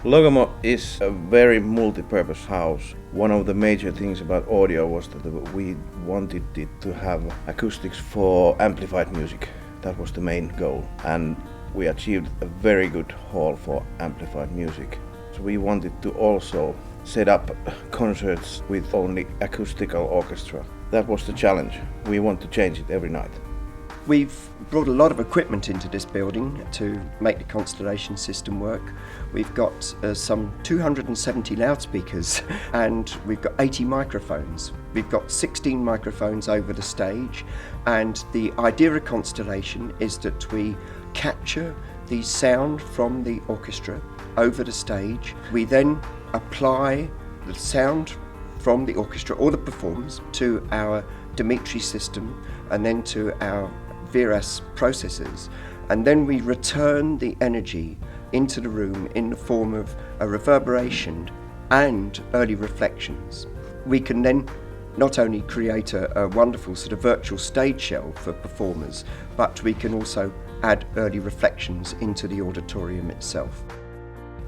Logomo is a very multi-purpose house. One of the major things about audio was that we wanted it to have acoustics for amplified music. That was the main goal. And we achieved a very good hall for amplified music. So we wanted to also set up concerts with only acoustical orchestra. That was the challenge. We want to change it every night. We've brought a lot of equipment into this building to make the Constellation system work. We've got some 270 loudspeakers and we've got 80 microphones. We've got 16 microphones over the stage, and the idea of Constellation is that we capture the sound from the orchestra over the stage. We then apply the sound from the orchestra or the performers to our Dimitri system and then to our VRS processors, and then we return the energy into the room in the form of a reverberation and early reflections. We can then not only create a wonderful sort of virtual stage show for performers, but we can also add early reflections into the auditorium itself.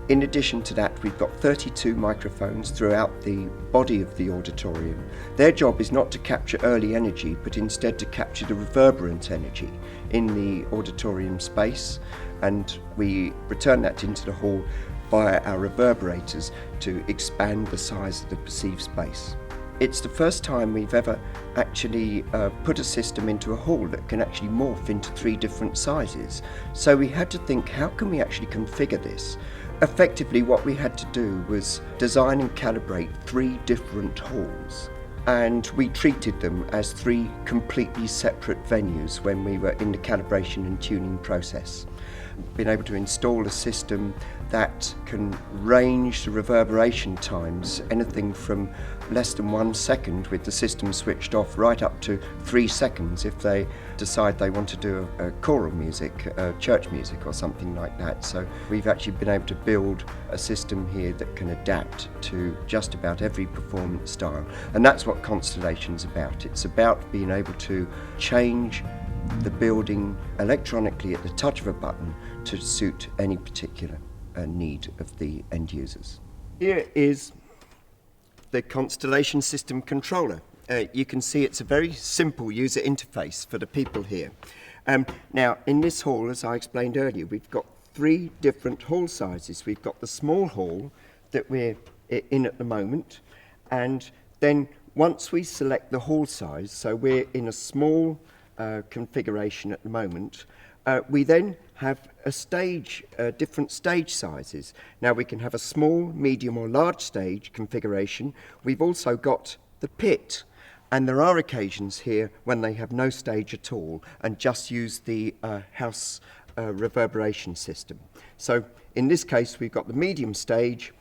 In addition to that, we've got 32 microphones throughout the body of the auditorium. Their job is not to capture early energy, but instead to capture the reverberant energy in the auditorium space, and we return that into the hall via our reverberators to expand the size of the perceived space. It's the first time we've ever actually put a system into a hall that can actually morph into 3 different sizes. So we had to think, how can we actually configure this? Effectively, what we had to do was design and calibrate 3 different halls, and we treated them as 3 completely separate venues when we were in the calibration and tuning process. Been able to install a system that can range the reverberation times anything from less than 1 second with the system switched off right up to 3 seconds if they decide they want to do a choral music, church music or something like that. So we've actually been able to build a system here that can adapt to just about every performance style, and that's what Constellation's about. It's about being able to change the building electronically at the touch of a button to suit any particular need of the end users. Here is the Constellation system controller. You can see it's a very simple user interface for the people here. Now, in this hall, as I explained earlier, we've got 3 different hall sizes. We've got the small hall that we're in at the moment, and then once we select the hall size, so we're in a small configuration at the moment, we then have a stage, different stage sizes. Now we can have a small, medium or large stage configuration. We've also got the pit, and there are occasions here when they have no stage at all and just use the house reverberation system. So in this case we've got the medium stage,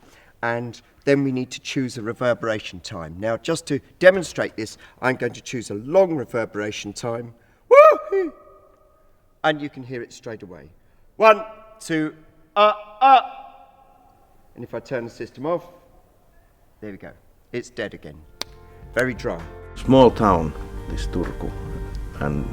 and then we need to choose a reverberation time. Now, just to demonstrate this, I'm going to choose a long reverberation time. Woo-hoo! And you can hear it straight away. 1, 2, And if I turn the system off, there we go. It's dead again. Very dry. Small town, this Turku, and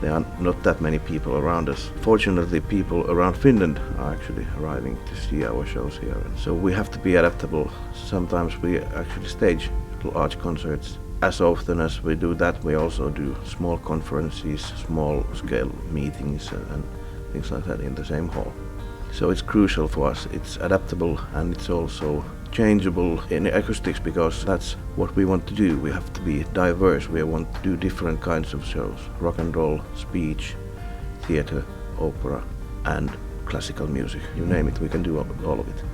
there are not that many people around us. Fortunately, people around Finland are actually arriving to see our shows here. And so we have to be adaptable. Sometimes we actually stage large concerts. As often as we do that, we also do small conferences, small scale meetings and things like that in the same hall. So it's crucial for us. It's adaptable and it's also changeable in acoustics, because that's what we want to do. We have to be diverse. We want to do different kinds of shows: rock and roll, speech, theater, opera, and classical music. You name it, we can do all of it.